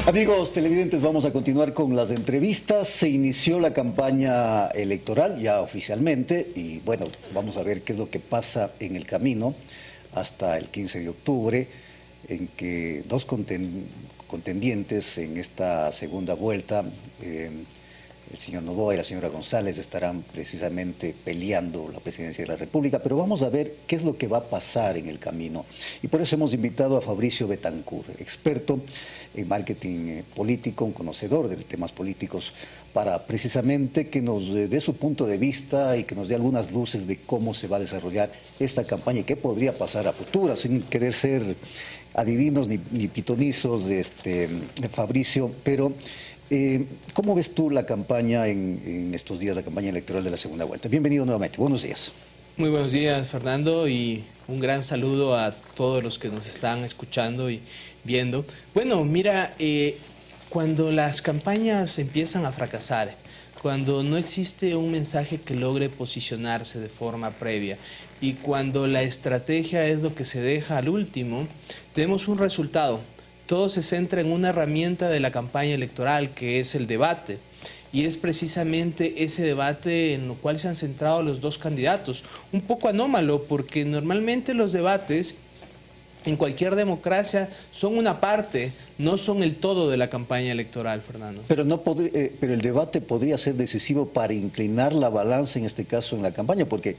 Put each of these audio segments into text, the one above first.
Amigos televidentes, vamos a continuar con las entrevistas. Se inició la campaña electoral ya oficialmente y bueno, vamos a ver qué es lo que pasa en el camino hasta el 15 de octubre, en que dos contendientes en esta segunda vuelta, el señor Noboa y la señora González, estarán precisamente peleando la presidencia de la República, pero vamos a ver qué es lo que va a pasar en el camino. Y por eso hemos invitado a Fabricio Betancourt, experto en marketing político, un conocedor de temas políticos, para precisamente que nos dé su punto de vista y que nos dé algunas luces de cómo se va a desarrollar esta campaña y qué podría pasar a futuro, sin querer ser adivinos ni pitonizos, Fabricio, pero ¿cómo ves tú la campaña en estos días, la campaña electoral de la segunda vuelta? Bienvenido nuevamente, buenos días. Muy buenos días, Fernando, y un gran saludo a todos los que nos están escuchando y viendo. Bueno, mira, cuando las campañas empiezan a fracasar, cuando no existe un mensaje que logre posicionarse de forma previa y cuando la estrategia es lo que se deja al último, tenemos un resultado. Todo se centra en una herramienta de la campaña electoral, que es el debate. Y es precisamente ese debate en lo cual se han centrado los dos candidatos. Un poco anómalo, porque normalmente los debates en cualquier democracia son una parte, no son el todo de la campaña electoral, Fernando. Pero, pero el debate podría ser decisivo para inclinar la balanza, en este caso, en la campaña, porque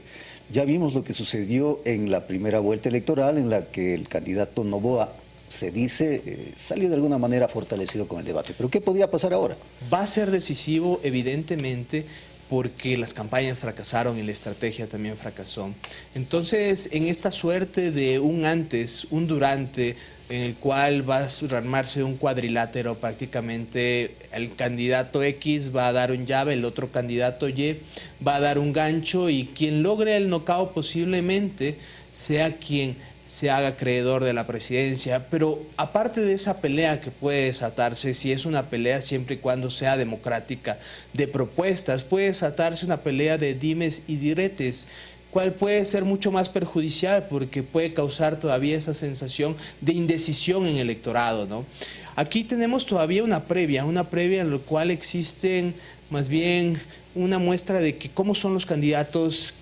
ya vimos lo que sucedió en la primera vuelta electoral, en la que el candidato Noboa, se dice, salió de alguna manera fortalecido con el debate. ¿Pero qué podría pasar ahora? Va a ser decisivo, evidentemente, porque las campañas fracasaron y la estrategia también fracasó. Entonces, en esta suerte de un antes, un durante, en el cual va a armarse un cuadrilátero prácticamente, el candidato X va a dar un llave, el otro candidato Y va a dar un gancho, y quien logre el knockout posiblemente sea quien se haga acreedor de la presidencia. Pero aparte de esa pelea que puede desatarse, si es una pelea siempre y cuando sea democrática, de propuestas, puede desatarse una pelea de dimes y diretes, cual puede ser mucho más perjudicial porque puede causar todavía esa sensación de indecisión en el electorado, ¿no? Aquí tenemos todavía una previa en la cual existen más bien una muestra de que cómo son los candidatos,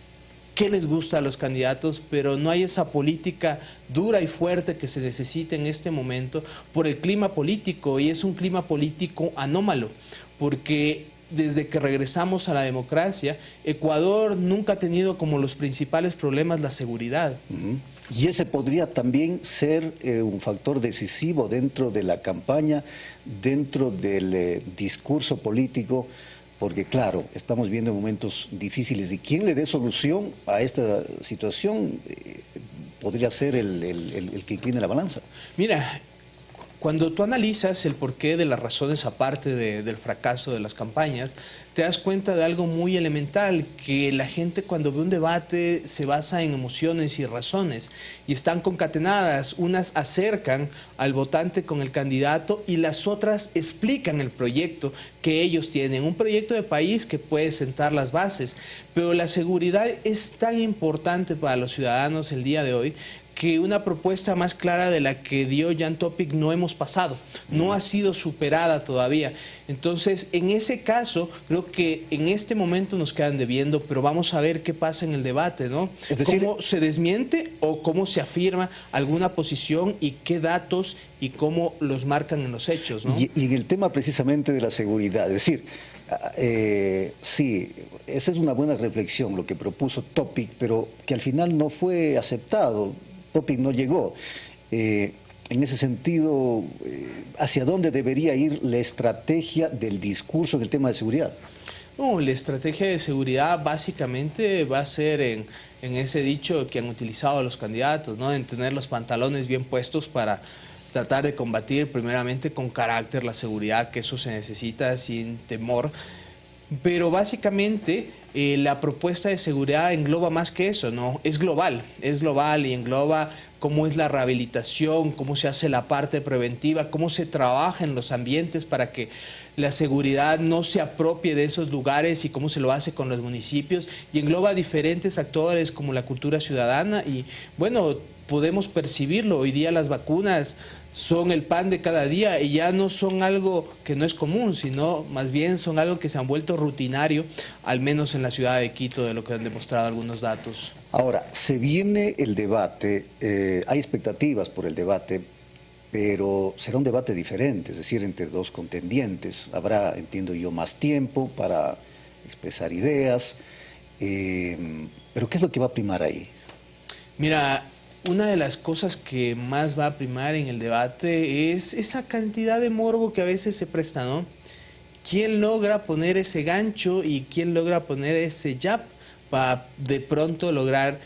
qué les gusta a los candidatos, pero no hay esa política dura y fuerte que se necesita en este momento por el clima político, y es un clima político anómalo, porque desde que regresamos a la democracia, Ecuador nunca ha tenido como los principales problemas la seguridad. Y ese podría también ser un factor decisivo dentro de la campaña, dentro del discurso político, porque claro, estamos viendo momentos difíciles y quien le dé solución a esta situación podría ser el que incline la balanza. Mira, cuando tú analizas el porqué de las razones aparte del fracaso de las campañas, te das cuenta de algo muy elemental, que la gente cuando ve un debate se basa en emociones y razones, y están concatenadas. Unas acercan al votante con el candidato y las otras explican el proyecto que ellos tienen, un proyecto de país que puede sentar las bases. Pero la seguridad es tan importante para los ciudadanos el día de hoy que una propuesta más clara de la que dio Jan Topic no hemos pasado, no ha sido superada todavía. Entonces, en ese caso, creo que en este momento nos quedan debiendo, pero vamos a ver qué pasa en el debate, ¿no? Es decir, cómo se desmiente o cómo se afirma alguna posición y qué datos y cómo los marcan en los hechos, ¿no? Y en el tema precisamente de la seguridad, es decir, sí, esa es una buena reflexión, lo que propuso Topic, pero que al final no fue aceptado. Topic no llegó. En ese sentido, ¿hacia dónde debería ir la estrategia del discurso en el tema de seguridad? No, la estrategia de seguridad básicamente va a ser en ese dicho que han utilizado los candidatos, ¿no? En tener los pantalones bien puestos para tratar de combatir primeramente con carácter la seguridad, que eso se necesita sin temor. Pero básicamente la propuesta de seguridad engloba más que eso, ¿no? Es global y engloba cómo es la rehabilitación, cómo se hace la parte preventiva, cómo se trabaja en los ambientes para que la seguridad no se apropie de esos lugares y cómo se lo hace con los municipios, y engloba diferentes actores como la cultura ciudadana y, bueno, podemos percibirlo. Hoy día las vacunas son el pan de cada día y ya no son algo que no es común, sino más bien son algo que se han vuelto rutinario, al menos en la ciudad de Quito, de lo que han demostrado algunos datos. Ahora, se viene el debate, hay expectativas por el debate, pero será un debate diferente, es decir, entre dos contendientes. Habrá, entiendo yo, más tiempo para expresar ideas, pero ¿qué es lo que va a primar ahí? Mira, una de las cosas que más va a primar en el debate es esa cantidad de morbo que a veces se presta, ¿no? ¿Quién logra poner ese gancho y quién logra poner ese jab para de pronto lograr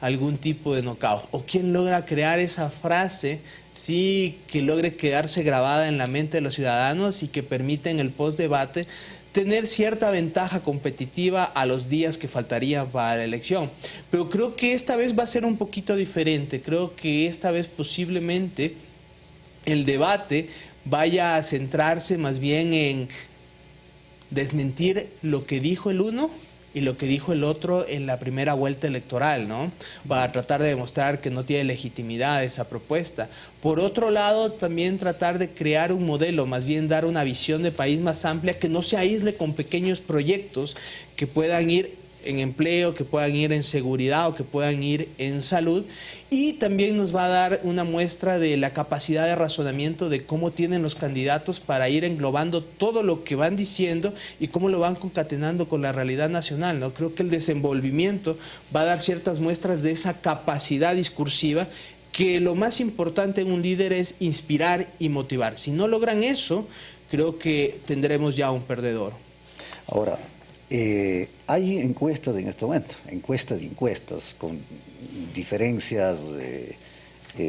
algún tipo de knockout? ¿O quién logra crear esa frase, sí, que logre quedarse grabada en la mente de los ciudadanos y que permita en el post-debate tener cierta ventaja competitiva a los días que faltarían para la elección? Pero creo que esta vez va a ser un poquito diferente. Creo que esta vez posiblemente el debate vaya a centrarse más bien en desmentir lo que dijo el uno y lo que dijo el otro en la primera vuelta electoral, ¿no? Para tratar de demostrar que no tiene legitimidad esa propuesta. Por otro lado, también tratar de crear un modelo, más bien dar una visión de país más amplia, que no se aísle con pequeños proyectos que puedan ir en empleo, que puedan ir en seguridad o que puedan ir en salud, y también nos va a dar una muestra de la capacidad de razonamiento de cómo tienen los candidatos para ir englobando todo lo que van diciendo y cómo lo van concatenando con la realidad nacional, ¿no? Creo que el desenvolvimiento va a dar ciertas muestras de esa capacidad discursiva, que lo más importante en un líder es inspirar y motivar. Si no logran eso, creo que tendremos ya un perdedor. Ahora, hay encuestas en este momento, encuestas y encuestas, con diferencias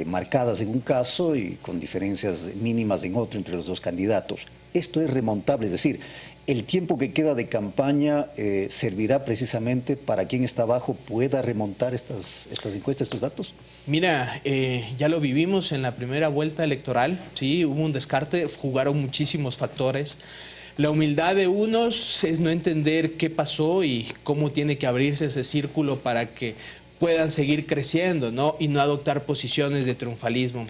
marcadas en un caso y con diferencias mínimas en otro entre los dos candidatos. Esto es remontable, es decir, el tiempo que queda de campaña servirá precisamente para quien está abajo pueda remontar estas encuestas, estos datos. Mira, ya lo vivimos en la primera vuelta electoral, sí, hubo un descarte, jugaron muchísimos factores. La humildad de unos es no entender qué pasó y cómo tiene que abrirse ese círculo para que puedan seguir creciendo, ¿no? Y no adoptar posiciones de triunfalismo.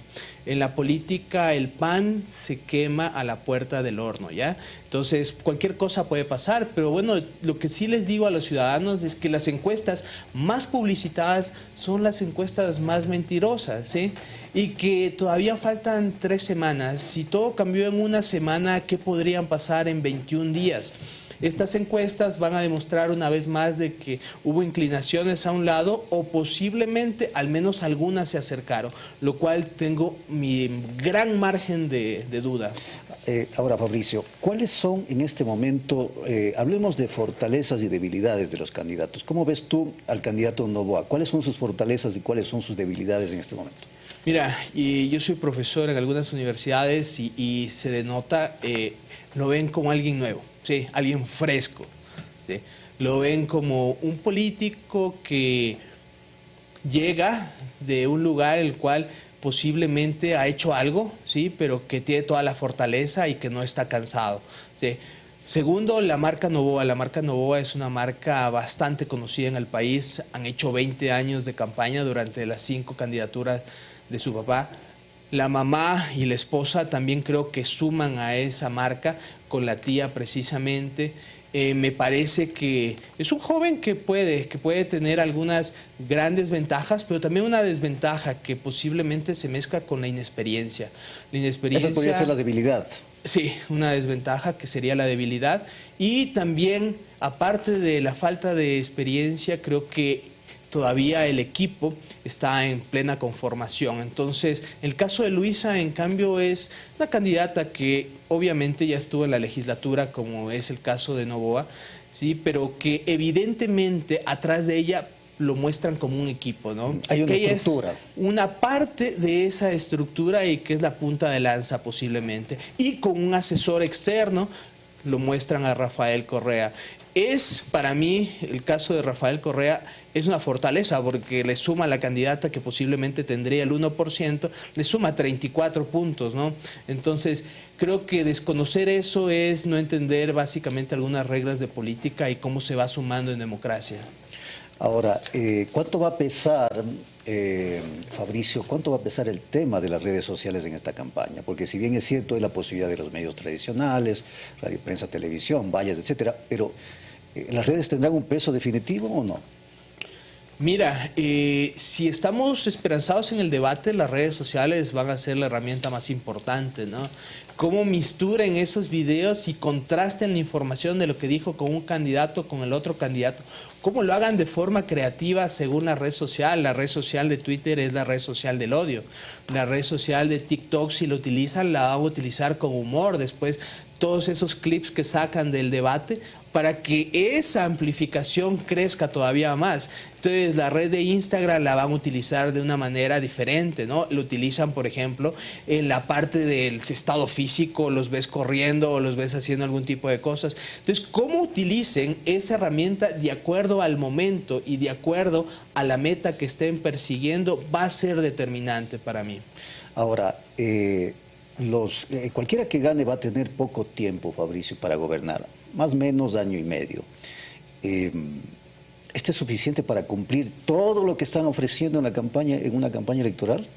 En la política el pan se quema a la puerta del horno, ¿ya? Entonces cualquier cosa puede pasar, pero bueno, lo que sí les digo a los ciudadanos es que las encuestas más publicitadas son las encuestas más mentirosas, ¿sí? Y que todavía faltan 3 semanas. Si todo cambió en una semana, ¿qué podrían pasar en 21 días? Estas encuestas van a demostrar una vez más de que hubo inclinaciones a un lado o posiblemente al menos algunas se acercaron, lo cual tengo mi gran margen de duda. Ahora, Fabricio, ¿cuáles son en este momento, hablemos de fortalezas y debilidades de los candidatos? ¿Cómo ves tú al candidato Noboa? ¿Cuáles son sus fortalezas y cuáles son sus debilidades en este momento? Mira, yo soy profesor en algunas universidades y se denota, lo ven como alguien nuevo. Sí, alguien fresco, ¿sí? Lo ven como un político que llega de un lugar en el cual posiblemente ha hecho algo, ¿sí? Pero que tiene toda la fortaleza y que no está cansado, ¿sí? Segundo, la marca Noboa. La marca Noboa es una marca bastante conocida en el país. Han hecho 20 años de campaña durante las 5 candidaturas de su papá. La mamá y la esposa también creo que suman a esa marca, con la tía precisamente. Me parece que es un joven que puede tener algunas grandes ventajas, pero también una desventaja que posiblemente se mezcla con la inexperiencia. Esa podría ser la debilidad. Sí, una desventaja que sería la debilidad. Y también, aparte de la falta de experiencia, creo que todavía el equipo está en plena conformación. Entonces, el caso de Luisa, en cambio, es una candidata que obviamente ya estuvo en la legislatura, como es el caso de Noboa, ¿sí? Pero que evidentemente atrás de ella lo muestran como un equipo, ¿no? Hay una que estructura. Es una parte de esa estructura y que es la punta de lanza posiblemente. Y con un asesor externo lo muestran a Rafael Correa. Es, para mí, el caso de Rafael Correa es una fortaleza porque le suma a la candidata que posiblemente tendría el 1%, le suma 34 puntos, ¿no? Entonces, creo que desconocer eso es no entender básicamente algunas reglas de política y cómo se va sumando en democracia. Ahora, ¿cuánto va a pesar, Fabricio, cuánto va a pesar el tema de las redes sociales en esta campaña? Porque si bien es cierto, hay la posibilidad de los medios tradicionales, radio, prensa, televisión, vallas, etcétera, pero ¿las redes tendrán un peso definitivo o no? Mira, si estamos esperanzados en el debate, las redes sociales van a ser la herramienta más importante, ¿no? Cómo misturen esos videos y contrasten la información de lo que dijo con un candidato con el otro candidato. Cómo lo hagan de forma creativa según la red social. La red social de Twitter es la red social del odio. La red social de TikTok, si lo utilizan, la van a utilizar con humor. Después, todos esos clips que sacan del debate para que esa amplificación crezca todavía más. Entonces, la red de Instagram la van a utilizar de una manera diferente, ¿no? Lo utilizan, por ejemplo, en la parte del estado físico, los ves corriendo o los ves haciendo algún tipo de cosas. Entonces, cómo utilicen esa herramienta de acuerdo al momento y de acuerdo a la meta que estén persiguiendo va a ser determinante para mí. Ahora, cualquiera que gane va a tener poco tiempo, Fabricio, para gobernar, más o menos año y medio. ¿Este es suficiente para cumplir todo lo que están ofreciendo en una campaña electoral?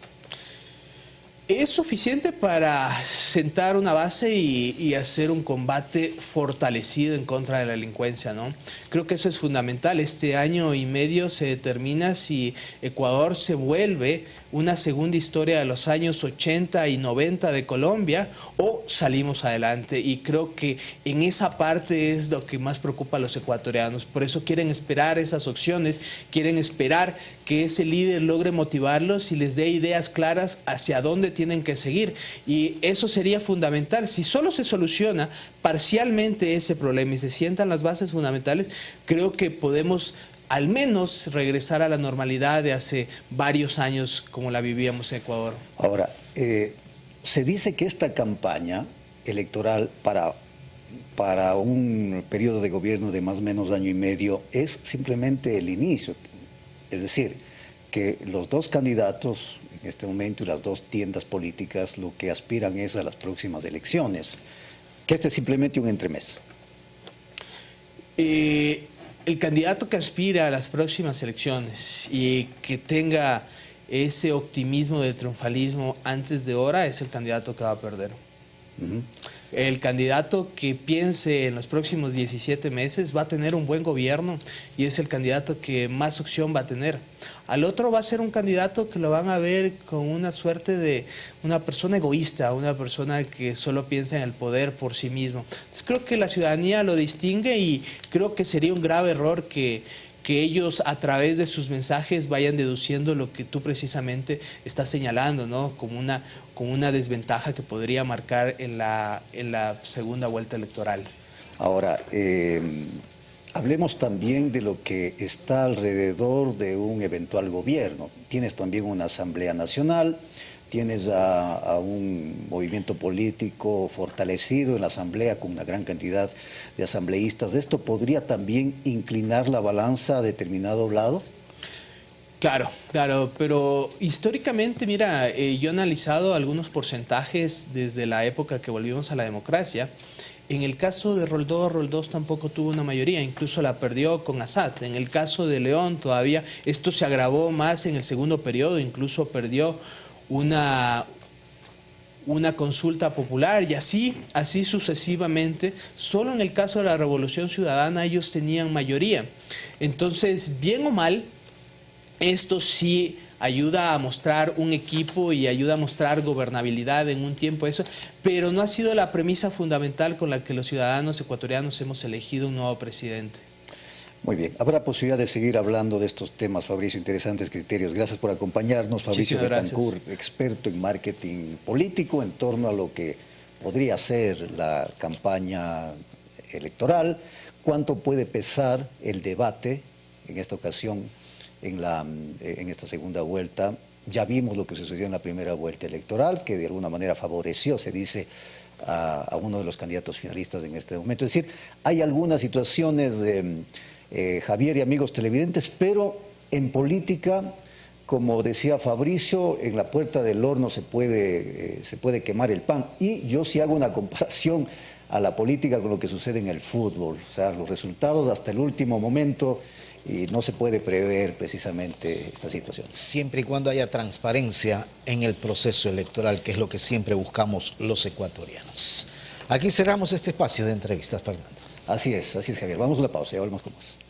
Es suficiente para sentar una base y hacer un combate fortalecido en contra de la delincuencia, ¿no? Creo que eso es fundamental. Este año y medio se determina si Ecuador se vuelve una segunda historia de los años 80 y 90 de Colombia o salimos adelante, y creo que en esa parte es lo que más preocupa a los ecuatorianos. Por eso quieren esperar esas opciones, quieren esperar que ese líder logre motivarlos y les dé ideas claras hacia dónde tienen que seguir, y eso sería fundamental. Si solo se soluciona parcialmente ese problema y se sientan las bases fundamentales, creo que podemos al menos regresar a la normalidad de hace varios años como la vivíamos en Ecuador. Ahora, se dice que esta campaña electoral para un periodo de gobierno de más o menos año y medio es simplemente el inicio. Es decir, que los dos candidatos en este momento y las dos tiendas políticas lo que aspiran es a las próximas elecciones, que este es simplemente un entremés. El candidato que aspira a las próximas elecciones y que tenga ese optimismo del triunfalismo antes de hora es el candidato que va a perder. El candidato que piense en los próximos 17 meses va a tener un buen gobierno y es el candidato que más opción va a tener. Al otro va a ser un candidato que lo van a ver con una suerte de una persona egoísta, una persona que solo piensa en el poder por sí mismo. Entonces, creo que la ciudadanía lo distingue y creo que sería un grave error que ellos a través de sus mensajes vayan deduciendo lo que tú precisamente estás señalando, ¿no? Como una desventaja que podría marcar en la segunda vuelta electoral. Ahora, hablemos también de lo que está alrededor de un eventual gobierno. Tienes también una Asamblea Nacional, tienes a un movimiento político fortalecido en la Asamblea con una gran cantidad de asambleístas. ¿Esto podría también inclinar la balanza a determinado lado? Claro, claro, pero históricamente, mira, yo he analizado algunos porcentajes desde la época que volvimos a la democracia. En el caso de Roldós tampoco tuvo una mayoría, incluso la perdió con Assad. En el caso de León todavía esto se agravó más en el segundo periodo, incluso perdió una consulta popular y así sucesivamente. Solo en el caso de la Revolución Ciudadana ellos tenían mayoría. Entonces, bien o mal, esto sí ayuda a mostrar un equipo y ayuda a mostrar gobernabilidad en un tiempo, eso, pero no ha sido la premisa fundamental con la que los ciudadanos ecuatorianos hemos elegido un nuevo presidente. Muy bien, habrá posibilidad de seguir hablando de estos temas, Fabricio, interesantes criterios. Gracias por acompañarnos, Fabricio Betancourt, experto en marketing político en torno a lo que podría ser la campaña electoral, cuánto puede pesar el debate en esta ocasión, en esta segunda vuelta. Ya vimos lo que sucedió en la primera vuelta electoral, que de alguna manera favoreció, se dice, a uno de los candidatos finalistas en este momento. Es decir, hay algunas situaciones Javier y amigos televidentes, pero en política, como decía Fabricio, en la puerta del horno se puede quemar el pan. Y yo sí hago una comparación a la política con lo que sucede en el fútbol. O sea, los resultados hasta el último momento y no se puede prever precisamente esta situación. Siempre y cuando haya transparencia en el proceso electoral, que es lo que siempre buscamos los ecuatorianos. Aquí cerramos este espacio de entrevistas, Fernando. Así es, Javier. Vamos a una pausa y volvemos con más.